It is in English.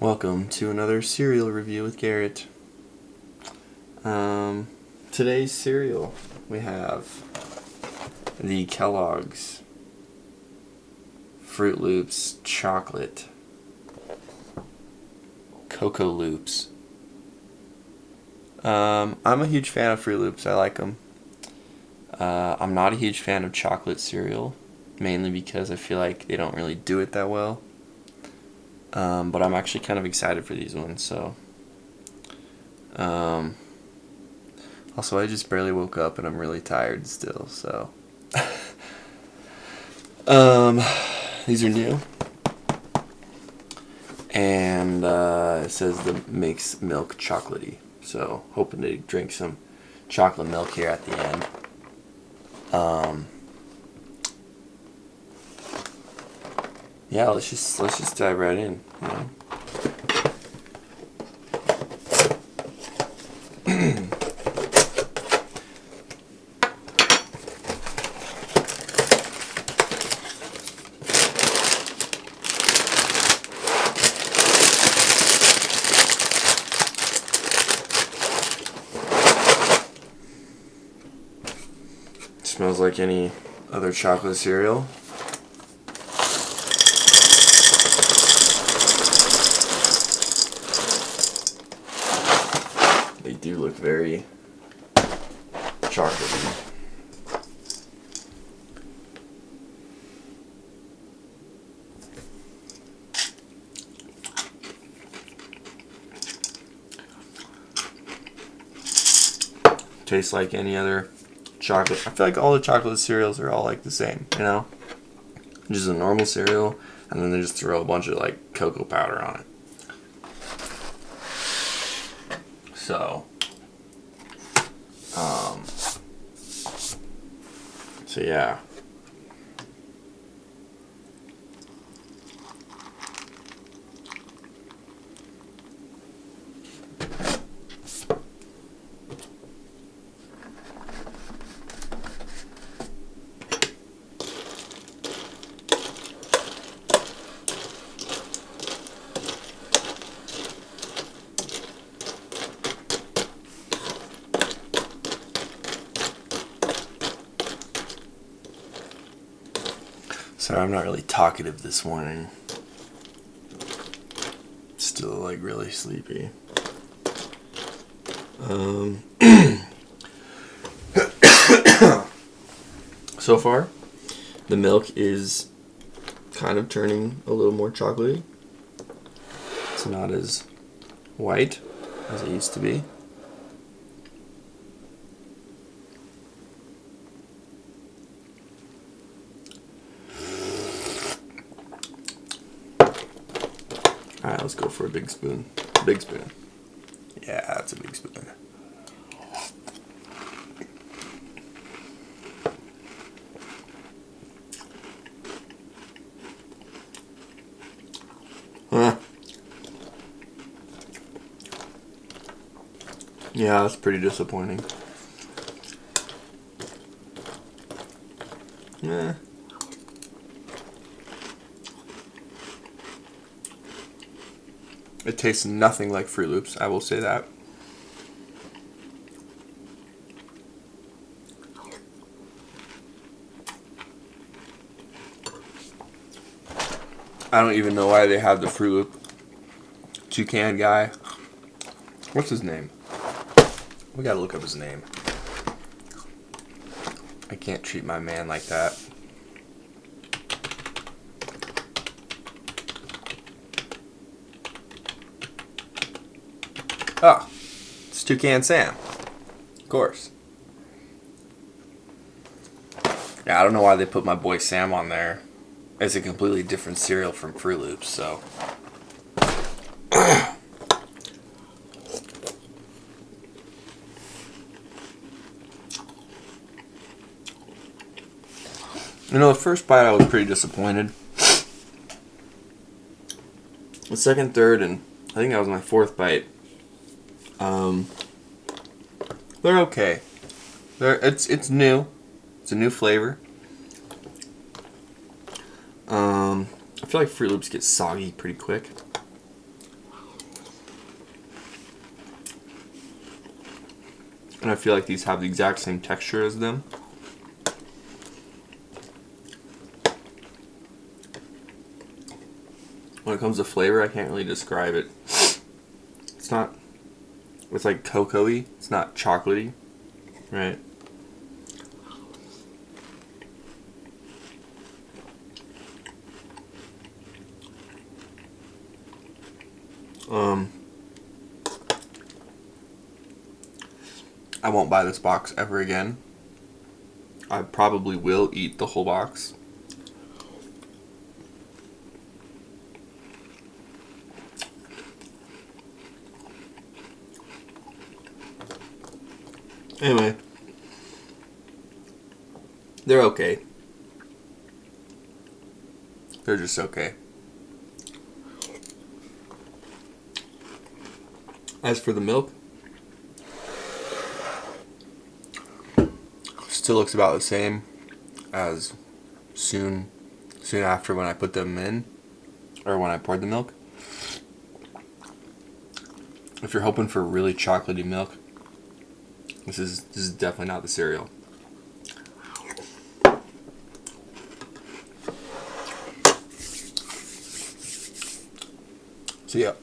Welcome to another cereal review with Garrett. Today's cereal, we have the Kellogg's Fruit Loops Chocolate Cocoa Loops. I'm a huge fan of Fruit Loops. I like them. I'm not a huge fan of chocolate cereal, mainly because I feel like they don't really do it that well. But I'm actually kind of excited for these ones, so. Also, I just barely woke up and I'm really tired still, so. These are new. And it says the makes milk chocolatey, so hoping to drink some chocolate milk here at the end. Yeah, let's just dive right in. You know? Smells like any other chocolate cereal. They do look very chocolatey. Tastes like any other chocolate. I feel like all the chocolate cereals are all like the same, you know? Just a normal cereal, and then they just throw a bunch of like cocoa powder on it. So, yeah. Sorry, I'm not really talkative this morning. Still, like, really sleepy. So far, the milk is kind of turning a little more chocolatey. It's not as white as it used to be. Alright, let's go for a big spoon. Big spoon. Yeah, that's a big spoon. Huh. Yeah, that's pretty disappointing. Yeah. It tastes nothing like Fruit Loops, I will say that. I don't even know why they have the Fruit Loop toucan guy. What's his name? We gotta look up his name. I can't treat my man like that. Oh, it's Toucan Sam. Of course. Yeah, I don't know why they put my boy Sam on there. It's a completely different cereal from Fruit Loops, so. You know, the first bite I was pretty disappointed. The second, third, and I think that was my fourth bite. They're okay. It's new. It's a new flavor. I feel like Fruit Loops get soggy pretty quick. And I feel like these have the exact same texture as them. When it comes to flavor, I can't really describe it. It's like cocoa-y. It's not chocolatey, right? I won't buy this box ever again. I probably will eat the whole box. Anyway, they're okay. They're just okay. As for the milk, still looks about the same as soon after when I put them in, or when I poured the milk. If you're hoping for really chocolatey milk, this is definitely not the cereal. So yeah.